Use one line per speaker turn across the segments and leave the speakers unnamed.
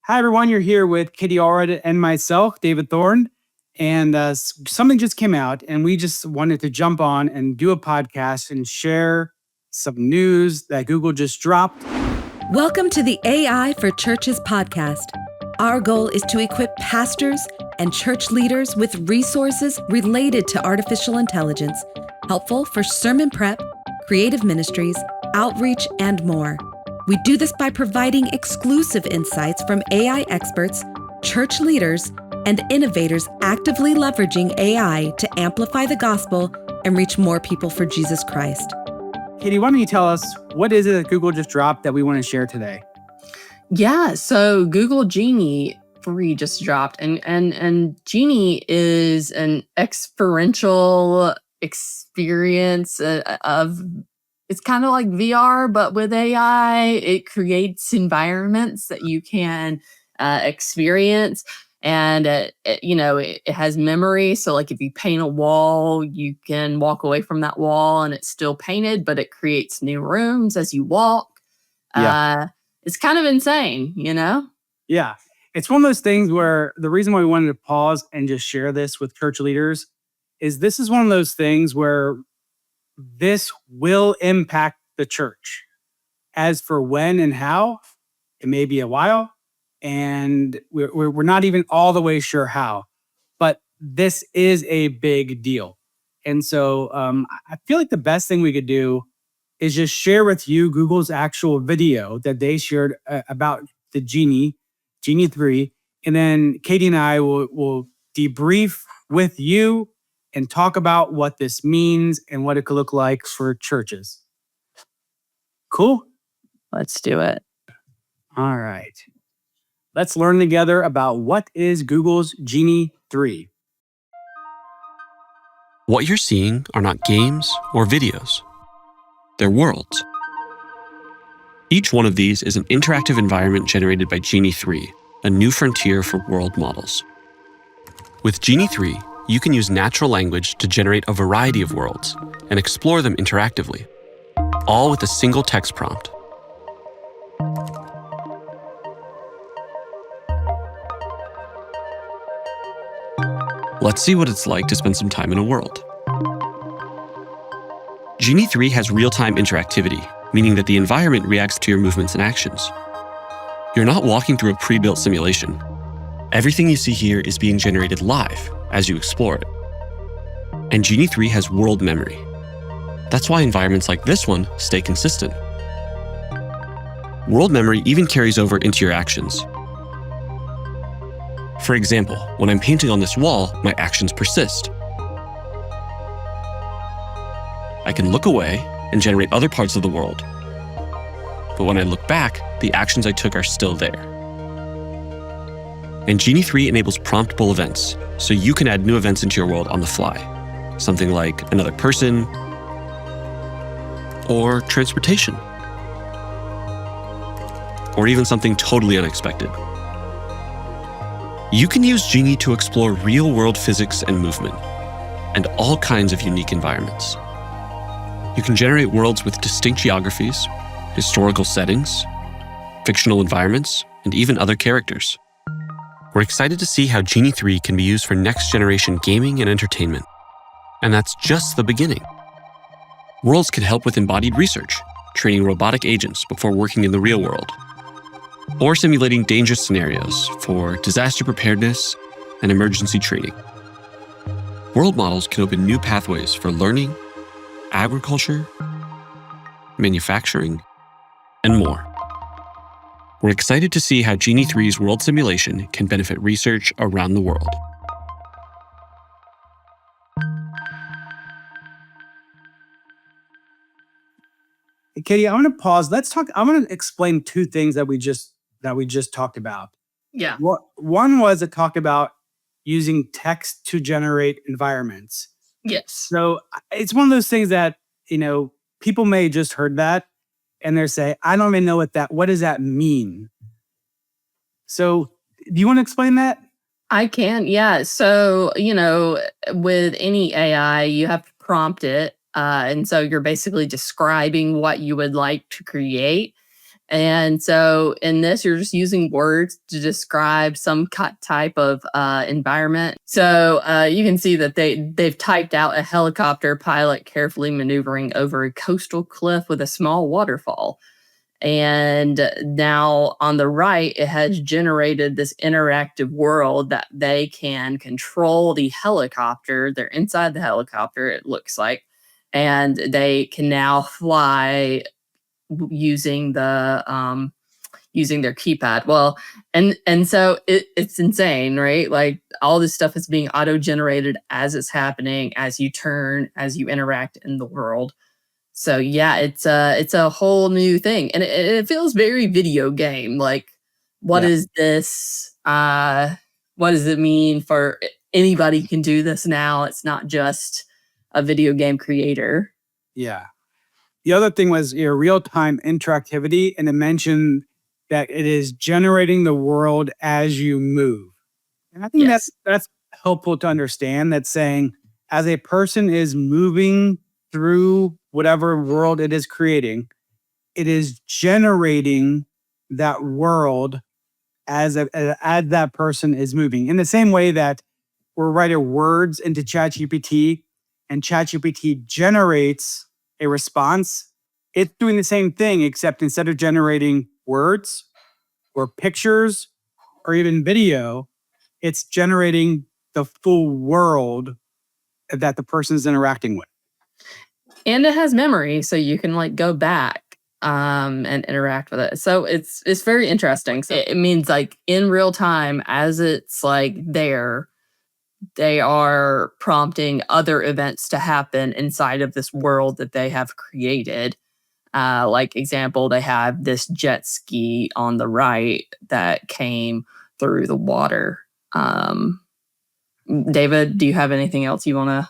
Hi, everyone. You're here with Katie Allred and myself, David Thorne. And something just came out, and we just wanted to jump on and do a podcast and share some news that Google just dropped.
Welcome to the AI for Churches podcast. Our goal is to equip pastors and church leaders with resources related to artificial intelligence, helpful for sermon prep, creative ministries, outreach, and more. We do this by providing exclusive insights from AI experts, church leaders, and innovators actively leveraging AI to amplify the gospel and reach more people for Jesus Christ.
Katie, why don't you tell us what is it that Google just dropped that we want to share today?
Yeah, so Google Genie 3 just dropped, and Genie is an experiential experience of. It's kind of like VR, but with AI. It creates environments that you can experience, and it has memory. So, like if you paint a wall, you can walk away from that wall, and it's still painted, but it creates new rooms as you walk.
Yeah.
It's kind of insane,
Yeah. It's one of those things where the reason why we wanted to pause and just share this with church leaders is this is one of those things where this will impact the church. As for when and how, it may be a while, and we're not even all the way sure how, but this is a big deal. And so I feel like the best thing we could do is just share with you Google's actual video that they shared about the Genie 3, and then Katie and I will debrief with you and talk about what this means and what it could look like for churches. Cool?
Let's do it.
All right. Let's learn together about what is Google's Genie 3.
What you're seeing are not games or videos. They're worlds. Each one of these is an interactive environment generated by Genie 3, a new frontier for world models. With Genie 3, you can use natural language to generate a variety of worlds and explore them interactively, all with a single text prompt. Let's see what it's like to spend some time in a world. Genie 3 has real-time interactivity, meaning that the environment reacts to your movements and actions. You're not walking through a pre-built simulation. Everything you see here is being generated live as you explore it. And Genie 3 has world memory. That's why environments like this one stay consistent. World memory even carries over into your actions. For example, when I'm painting on this wall, my actions persist. I can look away and generate other parts of the world. But when I look back, the actions I took are still there. And Genie 3 enables promptable events, so you can add new events into your world on the fly. Something like another person, or transportation, or even something totally unexpected. You can use Genie to explore real-world physics and movement, and all kinds of unique environments. You can generate worlds with distinct geographies, historical settings, fictional environments, and even other characters. We're excited to see how Genie 3 can be used for next-generation gaming and entertainment. And that's just the beginning. Worlds can help with embodied research, training robotic agents before working in the real world, or simulating dangerous scenarios for disaster preparedness and emergency training. World models can open new pathways for learning, agriculture, manufacturing, and more. We're excited to see how Genie 3's world simulation can benefit research around the world.
Hey, Katie, I want to pause. I want to explain two things that we just talked about.
Yeah.
One was it talked about using text to generate environments.
Yes.
So it's one of those things that, people may just heard that and they're saying, I don't even know what does that mean? So do you want to explain that?
I can, yeah. So, with any AI, you have to prompt it. And so you're basically describing what you would like to create. And so in this, you're just using words to describe some type of environment. So you can see that they've typed out a helicopter pilot carefully maneuvering over a coastal cliff with a small waterfall. And now on the right, it has generated this interactive world that they can control the helicopter. They're inside the helicopter, it looks like, and they can now fly using using their keypad. Well, and so it's insane, right? Like all this stuff is being auto generated as it's happening, as you turn, as you interact in the world. So yeah, it's a whole new thing, and it feels very video game. Like, what
Yeah.
is this? What does it mean for anybody can do this now? It's not just a video game creator.
Yeah. The other thing was your real-time interactivity, and it mentioned that it is generating the world as you move. And I think
Yes.
that's helpful to understand. That's saying as a person is moving through whatever world it is creating, it is generating that world as that person is moving. In the same way that we're writing words into ChatGPT and ChatGPT generates a response, it's doing the same thing, except instead of generating words or pictures or even video, it's generating the full world that the person is interacting with.
And it has memory, so you can like go back and interact with it. So it's very interesting. So it means like in real time, as it's like there, they are prompting other events to happen inside of this world that they have created. Like example, they have this jet ski on the right that came through the water. David, do you have anything else you want to?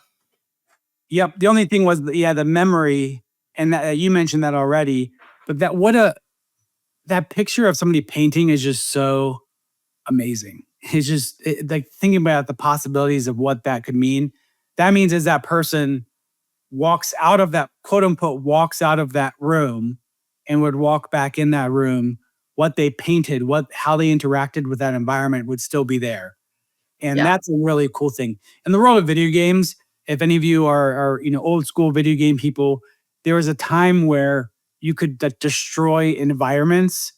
Yep. The only thing was, the memory, and that, you mentioned that already. But that picture of somebody painting is just so amazing. It's just like thinking about the possibilities of what that could mean. That means as that person walks out of that, quote unquote, walks out of that room and would walk back in that room, what they painted, how they interacted with that environment would still be there. And
Yeah.
that's a really cool thing. In the world of video games, if any of you are old school video game people, there was a time where you could destroy environments,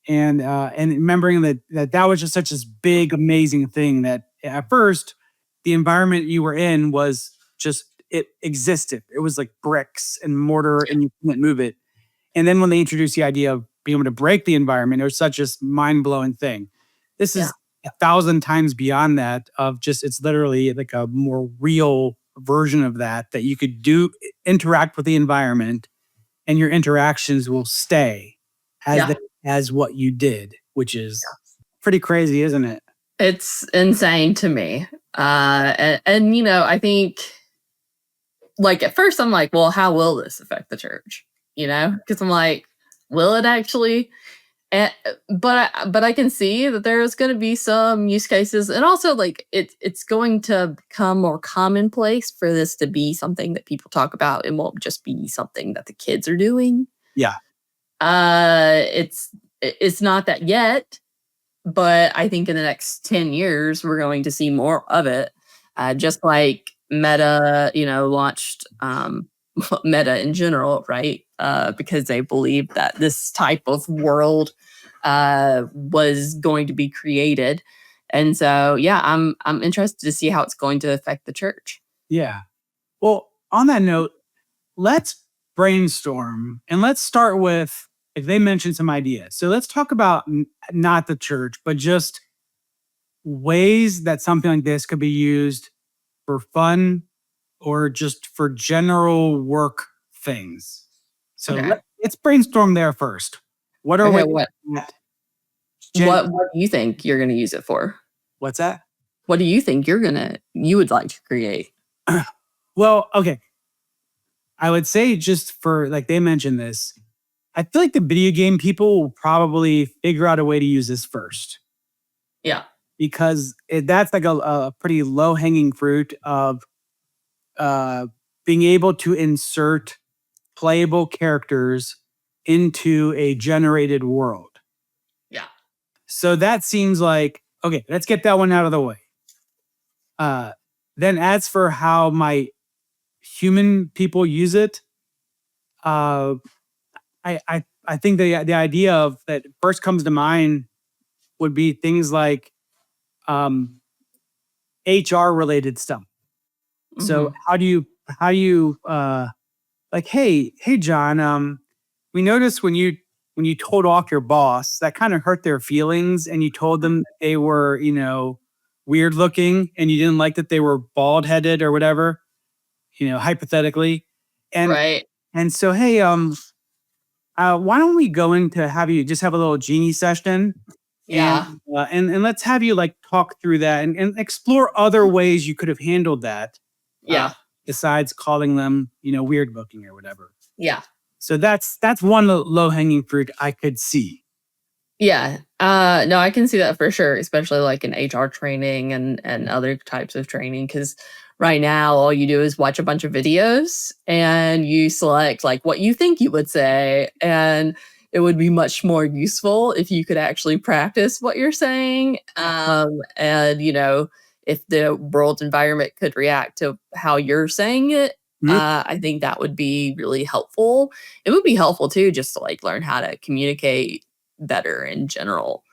and remembering that was just such this big amazing thing that at first the environment you were in was just, it existed. It was like bricks and mortar, and you couldn't move it. And then when they introduced the idea of being able to break the environment, it was such a mind blowing thing. This is 1,000 times beyond that, of just, it's literally like a more real version of that you could interact with the environment, and your interactions will stay as what you did, which is pretty crazy, isn't it?
It's insane to me. And I think like at first I'm like, well, how will this affect the church? Because I'm like, will it actually? But I can see that there's going to be some use cases, and also like it's going to become more commonplace for this to be something that people talk about. It won't just be something that the kids are doing.
Yeah.
It's not that yet, but I think in the next 10 years we're going to see more of it. Just like Meta, launched Meta in general, right? Because they believed that this type of world was going to be created. And so, yeah, I'm interested to see how it's going to affect the church.
Yeah. Well, on that note, let's brainstorm, and let's start with, if they mentioned some ideas. So let's talk about not the church, but just ways that something like this could be used for fun or just for general work things. So let's brainstorm there first. What are
what do you think you're going to use it for?
What's that?
What do you think you would like to create?
Well, okay. I would say, just for, like they mentioned this, I feel like the video game people will probably figure out a way to use this first.
Yeah.
Because that's like a pretty low hanging fruit of being able to insert playable characters into a generated world.
Yeah.
So that seems like, okay, let's get that one out of the way. Then as for how my human people use it, I think the idea of that first comes to mind would be things like HR related stuff. So how do you like, hey John, we noticed when you told off your boss, that kind of hurt their feelings, and you told them that they were, weird looking, and you didn't like that they were bald headed or whatever, hypothetically. And
Right.
and so, hey, why don't we go into have you just have a little Genie session,
Yeah.
and let's have you like talk through that and explore other ways you could have handled that,
Yeah.
besides calling them, weird looking or whatever.
Yeah.
So that's one low hanging fruit I could see.
Yeah. No, I can see that for sure, especially like in HR training and other types of training. Because right now, all you do is watch a bunch of videos and you select like what you think you would say. And it would be much more useful if you could actually practice what you're saying. And, if the world environment could react to how you're saying it, I think that would be really helpful. It would be helpful too, just to like learn how to communicate better in general.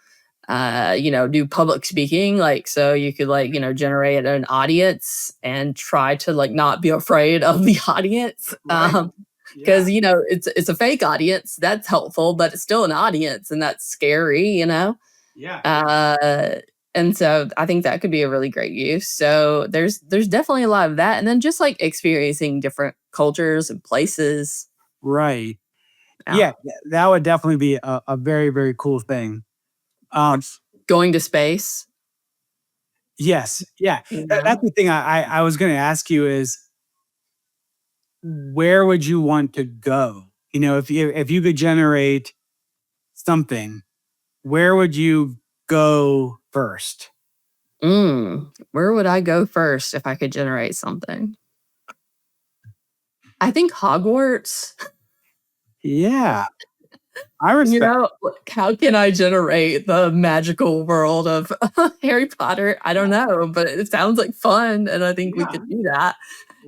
Do public speaking, like, so you could like, generate an audience and try to like not be afraid of the audience.
Right.
Because it's a fake audience. That's helpful, but it's still an audience, and that's scary.
Yeah.
And so I think that could be a really great use. So there's definitely a lot of that, and then just like experiencing different cultures and places.
Right. Yeah, that would definitely be a very, very cool thing.
Going to space.
Yes. Yeah. That's the thing I was going to ask you is, where would you want to go? If you could generate something, where would you go first?
Where would I go first if I could generate something? I think Hogwarts.
Yeah. I respect.
How can I generate the magical world of Harry Potter? I don't know, but it sounds like fun, and I think we could do that.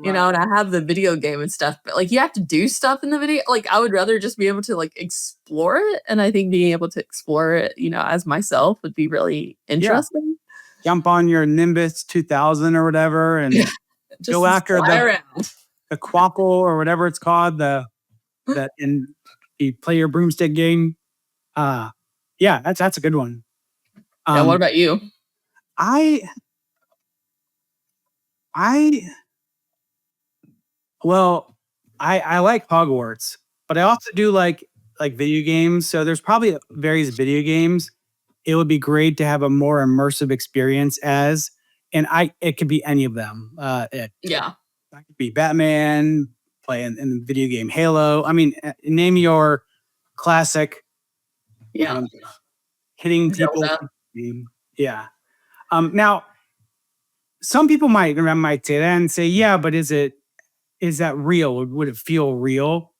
And I have the video game and stuff, but like you have to do stuff in the video. Like I would rather just be able to like explore it, and I think being able to explore it, as myself would be really interesting.
Jump on your Nimbus 2000 or whatever and go after the Quaffle or whatever it's called, and you play your broomstick game. Yeah, that's a good one.
What about you?
I like Hogwarts, but I also do like video games. So there's probably various video games it would be great to have a more immersive experience as, and it could be any of them. It could be Batman, play in the video game Halo. I mean, name your classic. Hitting people. Yeah. Now, some people might say that and say, yeah, but is that real? Would it feel real?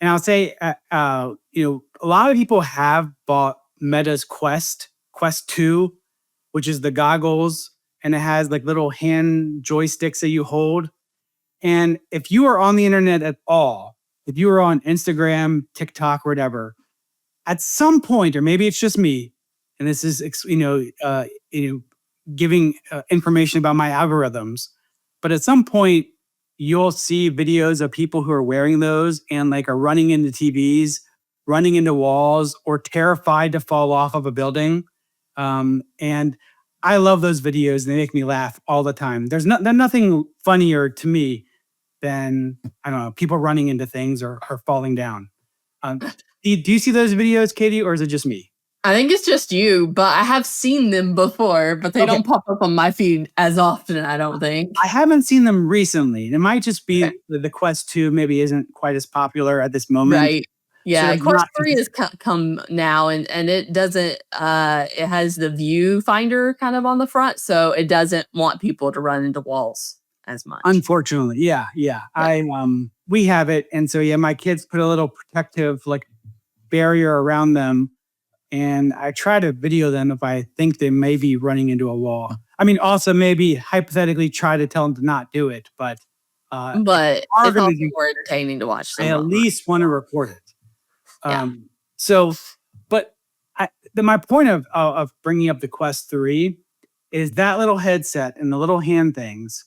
And I'll say, a lot of people have bought Meta's Quest 2, which is the goggles, and it has like little hand joysticks that you hold. And if you are on the internet at all, if you are on Instagram, TikTok, or whatever, at some point, or maybe it's just me, and this is giving information about my algorithms, but at some point you'll see videos of people who are wearing those and like are running into TVs, running into walls, or terrified to fall off of a building. And I love those videos. They make me laugh all the time. There's nothing funnier to me than, I don't know, people running into things or falling down. Do you see those videos, Katie, or is it just me?
I think it's just you, but I have seen them before, but they don't pop up on my feed as often, I don't think.
I haven't seen them recently. It might just be the Quest 2 maybe isn't quite as popular at this moment.
Right. Yeah, so Quest 3 has come now, and it doesn't, it has the viewfinder kind of on the front, so it doesn't want people to run into walls as much.
Unfortunately, yeah. We have it, and so my kids put a little protective like barrier around them, and I try to video them if I think they may be running into a wall. I mean, also maybe hypothetically try to tell them to not do it, but if
But
you are
it's
going to
also
do,
more entertaining to watch
I
them
at
run.
least want to record it.
Yeah.
So, but my point of bringing up the Quest 3 is that little headset and the little hand things.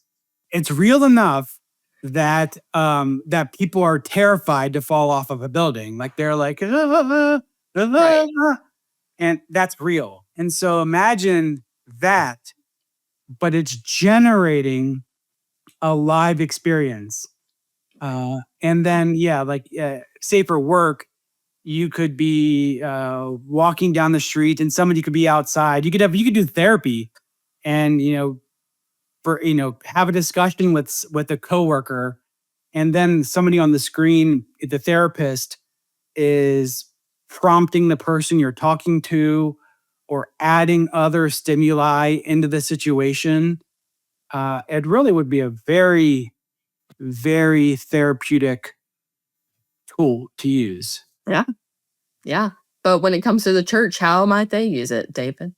It's real enough that that people are terrified to fall off of a building. Like they're like,
Right.
and that's real. And so imagine that, but it's generating a live experience. And then, say for work, you could be walking down the street and somebody could be outside. You could do therapy and, have a discussion with a coworker, and then somebody on the screen, the therapist, is prompting the person you're talking to or adding other stimuli into the situation. It really would be a very, very therapeutic tool to use.
Yeah. Yeah. But when it comes to the church, how might they use it, David?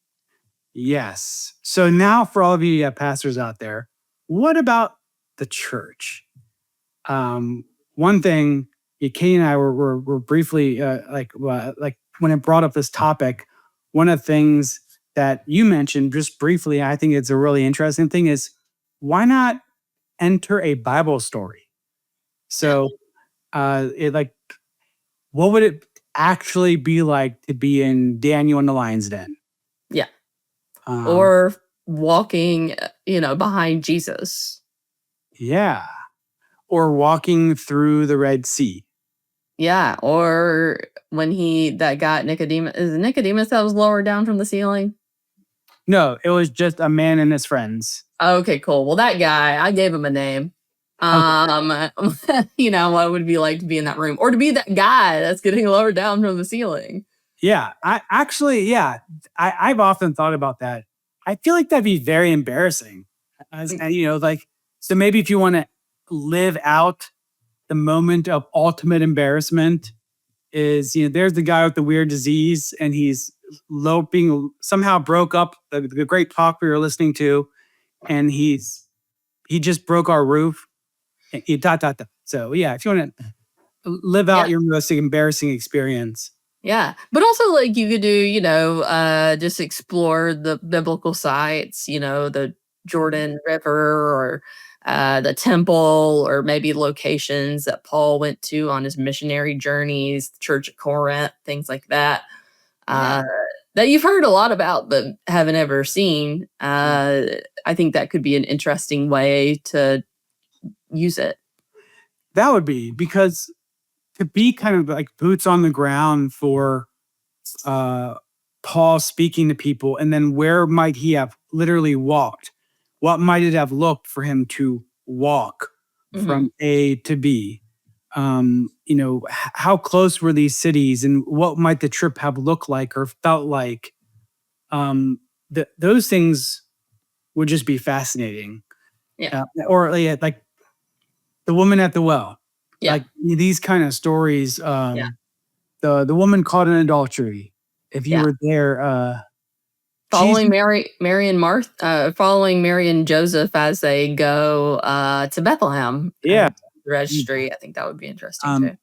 Yes. So now, for all of you pastors out there, what about the church? One thing, Katie and I were briefly like when it brought up this topic. One of the things that you mentioned just briefly, I think it's a really interesting thing, is why not enter a Bible story? So, what would it actually be like to be in Daniel and the Lion's Den?
Yeah.
Um,
Or walking, behind Jesus.
Yeah. Or walking through the Red Sea.
Yeah. Or when that guy, Nicodemus, is it Nicodemus that was lowered down from the ceiling?
No, it was just a man and his friends.
Okay, cool. Well, that guy, I gave him a name. What would it be like to be in that room? Or to be that guy that's getting lowered down from the ceiling?
Yeah. I've often thought about that. I feel like that'd be very embarrassing. So maybe if you want to live out the moment of ultimate embarrassment, is there's the guy with the weird disease and he's somehow broke up the great talk we were listening to, and he just broke our roof. So yeah, if you want to live out your most embarrassing experience.
Yeah. But also, like, you could do, just explore the biblical sites, the Jordan River, or the temple, or maybe locations that Paul went to on his missionary journeys, the Church at Corinth, things like that. That you've heard a lot about but haven't ever seen. I think that could be an interesting way to use it.
That would be, because to be kind of like boots on the ground for Paul speaking to people, and then where might he have literally walked? What might it have looked for him to walk from A to B? How close were these cities, and what might the trip have looked like or felt like? Those things would just be fascinating.
Yeah.
Or like the woman at the well.
Yeah.
Like these kind of stories. The woman caught in adultery. If you were there,
following Mary and Joseph as they go to Bethlehem.
Yeah.
The registry. I think that would be interesting too.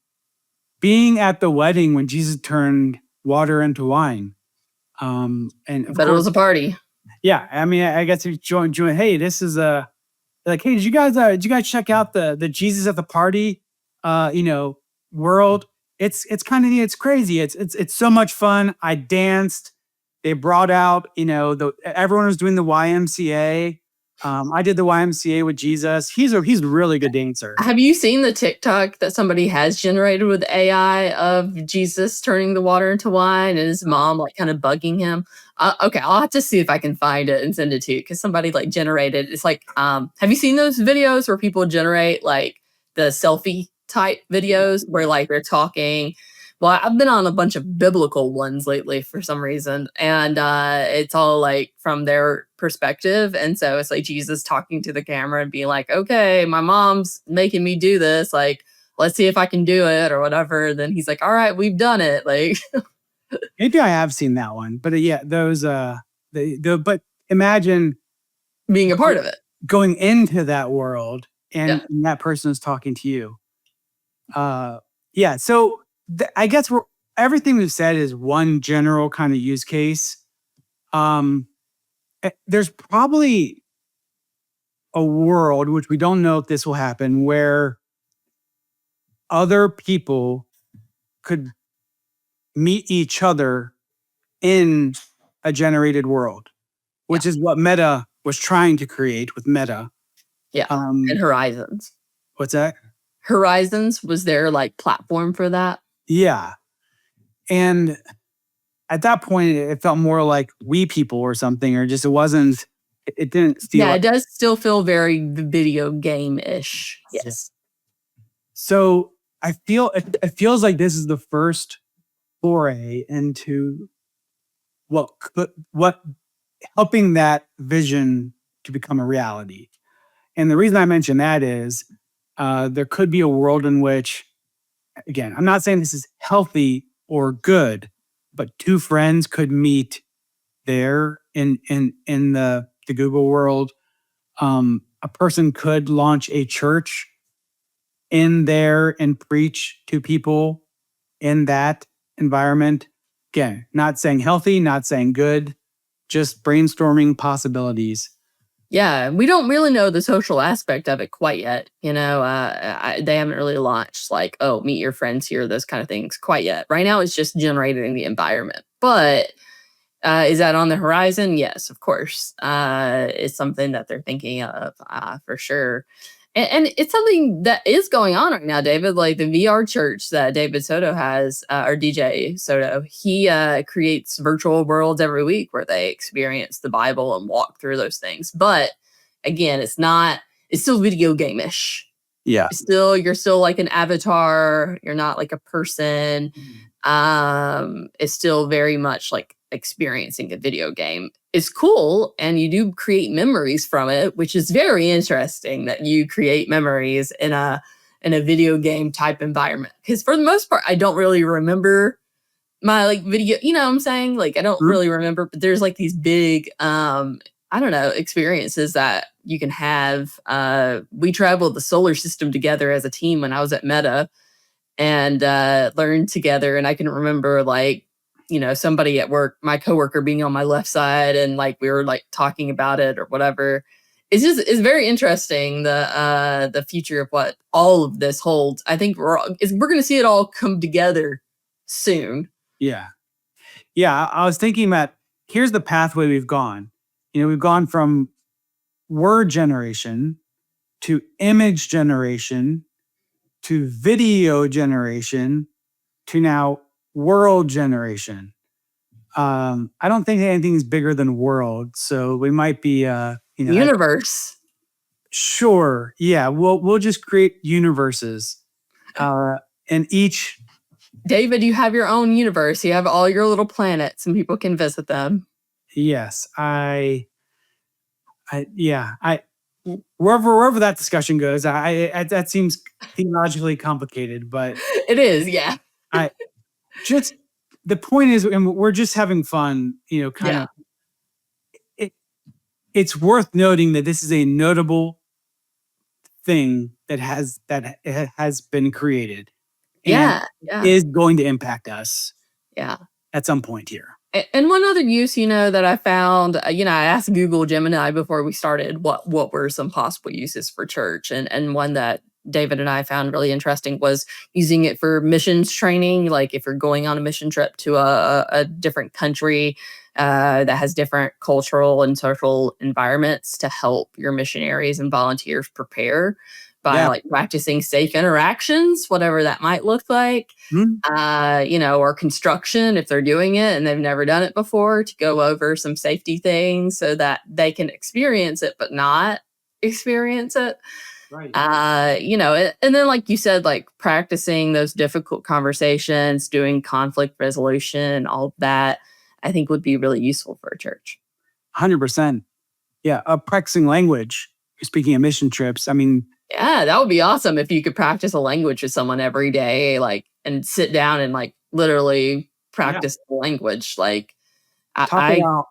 Being at the wedding when Jesus turned water into wine. But
it was a party.
Yeah. I mean, I guess if you join, hey, this is like, hey, did you guys check out the Jesus at the party, world? It's kind of, it's crazy. It's so much fun. I danced. They brought out, everyone was doing the YMCA. I did the YMCA with Jesus. He's a really good dancer.
Have you seen the TikTok that somebody has generated with AI of Jesus turning the water into wine and his mom like kind of bugging him? Okay, I'll have to see if I can find it and send it to you, because somebody like generated. It's like, have you seen those videos where people generate like the selfie type videos where like they're talking? Well, I've been on a bunch of biblical ones lately for some reason, and it's all like from their perspective. And so it's like Jesus talking to the camera and being like, okay, my mom's making me do this. Like, let's see if I can do it or whatever. Then he's like, all right, we've done it. Like,
Maybe I have seen that one, but yeah, those but imagine
being a part of it.
going into that world
Yeah.
and that person is talking to you. Yeah, so I guess everything we've said is one general kind of use case. There's probably a world, which we don't know if this will happen, where other people could meet each other in a generated world, which is what Meta was trying to create with Meta.
Yeah. And Horizons.
What's that?
Horizons was their like platform for that.
Yeah. And at that point, it felt more like We People or something, or just it didn't feel.
Yeah, it does still feel very video game-ish. Yes.
So I feel it feels like this is the first foray into what helping that vision to become a reality. And the reason I mention that is there could be a world in which, again, I'm not saying this is healthy or good, but two friends could meet there in the Google world. A person could launch a church in there and preach to people in that environment. Again, not saying healthy, not saying good, just brainstorming possibilities.
Yeah, we don't really know the social aspect of it quite yet. You know, they haven't really launched like, oh, meet your friends here, those kind of things quite yet. Right now, it's just generating the environment. But is that on the horizon? Yes, of course. It's something that they're thinking of for sure. And it's something that is going on right now, David. Like the VR church that David Soto has, or DJ Soto, he creates virtual worlds every week where they experience the Bible and walk through those things. But again, it's still video game-ish.
Yeah.
You're still like an avatar. You're not like a person. It's still very much like experiencing a video game. Is cool, and you do create memories from it, which is very interesting that you create memories in a video game type environment. Because for the most part, I don't really remember my like video. You know what I'm saying? Like I don't really remember, but there's like these big I don't know, experiences that you can have. We traveled the solar system together as a team when I was at Meta and learned together, and I can remember like, you know, somebody at work, my coworker being on my left side, and like we were like talking about it or whatever. It's very interesting the future of what all of this holds. I think we're going to see it all come together soon.
Yeah. I was thinking that here's the pathway we've gone. You know, we've gone from word generation to image generation to video generation to now world generation. I don't think anything's bigger than world, so we might be
Universe.
Sure. Yeah, we'll just create universes. And each
David, you have your own universe. You have all your little planets and people can visit them.
Yes, wherever that discussion goes, that seems theologically complicated, but
it is, yeah.
Just the point is, and we're just having fun, you know, kind of. It's worth noting that this is a notable thing that has been created, and is going to impact us, at some point here.
And one other use, you know, that I found, you know, I asked Google Gemini before we started what were some possible uses for church, and one that David and I found really interesting was using it for missions training. Like if you're going on a mission trip to a different country that has different cultural and social environments, to help your missionaries and volunteers prepare by like practicing safe interactions, whatever that might look like, you know, or construction if they're doing it and they've never done it before, to go over some safety things so that they can experience it but not experience it.
Right.
You know, and then like you said, like practicing those difficult conversations, doing conflict resolution, all of that, I think would be really useful for a church.
100%. Yeah, practicing language. Speaking of mission trips, I mean,
Yeah, that would be awesome if you could practice a language with someone every day, like, and sit down and like literally
Yeah.
practice the language. Like,
Talk
I
about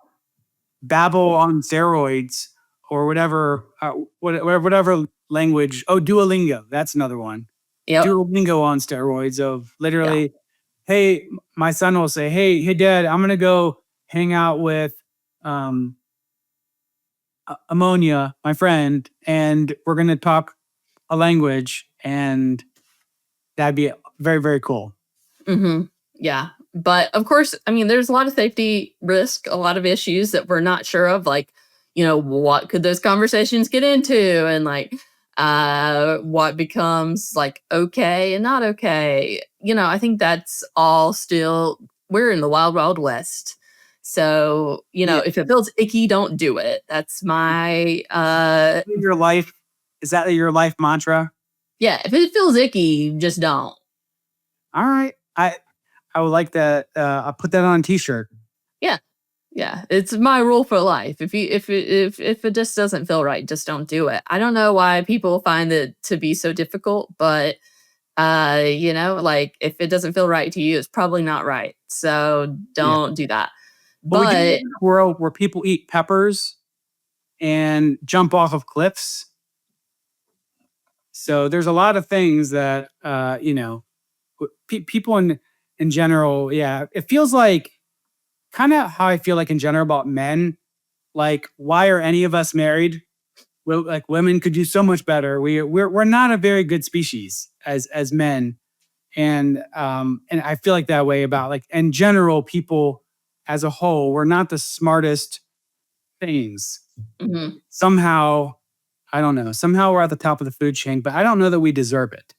Babel on steroids or whatever, whatever language. Oh, Duolingo. That's another one.
yep.
Duolingo on steroids of
Yeah.
literally, hey, my son will say, hey, dad, I'm going to go hang out with um, Ammonia, my friend, and we're going to talk a language. And that'd be very, very cool.
Hmm. Yeah. But of course, I mean, there's a lot of safety risk, a lot of issues that we're not sure of. Like, what could those conversations get into? And like, what becomes like okay and not okay. I think that's all still, we're in the wild, wild west. So,
Yeah.
if it feels icky, don't do it. That's my,
Your life, is that your life mantra?
yeah, if it feels icky, just don't.
All right. I would like that. I'll put that on a t-shirt.
Yeah. Yeah, it's my rule for life. If it just doesn't feel right, just don't do it. I don't know why people find it to be so difficult, but like if it doesn't feel right to you, it's probably not right. So
Yeah.
don't do that.
But we do live
But
in a world where people eat peppers and jump off of cliffs. So there's a lot of things that people in general, yeah, it feels like kind of how I feel like in general about men. Like, why are any of us married? Well, like women could do so much better. We're not a very good species as men, and I feel like that way about like in general people as a whole. We're not the smartest things.
mhm,
Somehow, I don't know. Somehow we're at the top of the food chain, but I don't know that we deserve it.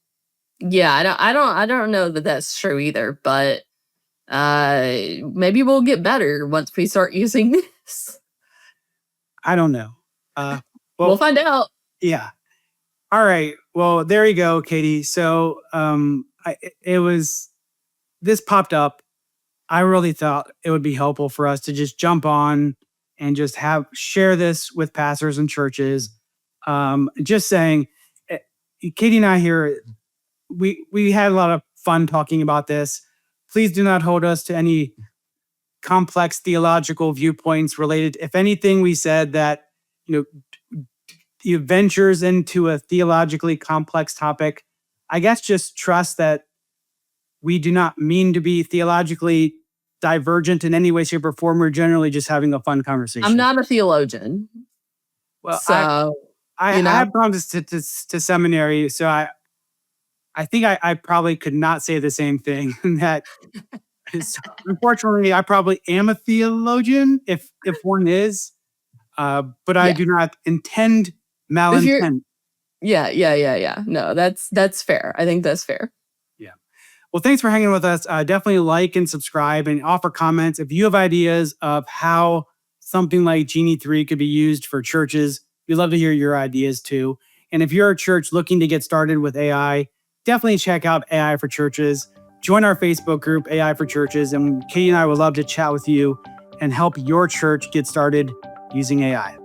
yeah, I don't know that that's true either. But maybe we'll get better once we start using this.
I don't know. Uh,
We'll
well,
find out.
yeah. All right. Well, there you go, Katie. So, it was this popped up. I really thought it would be helpful for us to just jump on and just share this with pastors and churches. Just saying, eh, Katie and I here, we had a lot of fun talking about this. Please do not hold us to any complex theological viewpoints related. If anything we said that, you know, ventures into a theologically complex topic, I guess just trust that we do not mean to be theologically divergent in any way, shape, or form. We're generally just having a fun conversation.
I'm not a theologian,
Well,
so
I have gone to seminary, so I think I probably could not say the same thing. That is, unfortunately, I probably am a theologian if one is, but I
yeah.
do not intend
If you're,
malintent.
yeah. No, that's fair. I think that's fair.
Yeah. Well, thanks for hanging with us. Definitely like and subscribe and offer comments. If you have ideas of how something like Genie 3 could be used for churches, we'd love to hear your ideas too. And if you're a church looking to get started with AI, definitely check out AI for Churches. Join our Facebook group, AI for Churches. And Katie and I would love to chat with you and help your church get started using AI.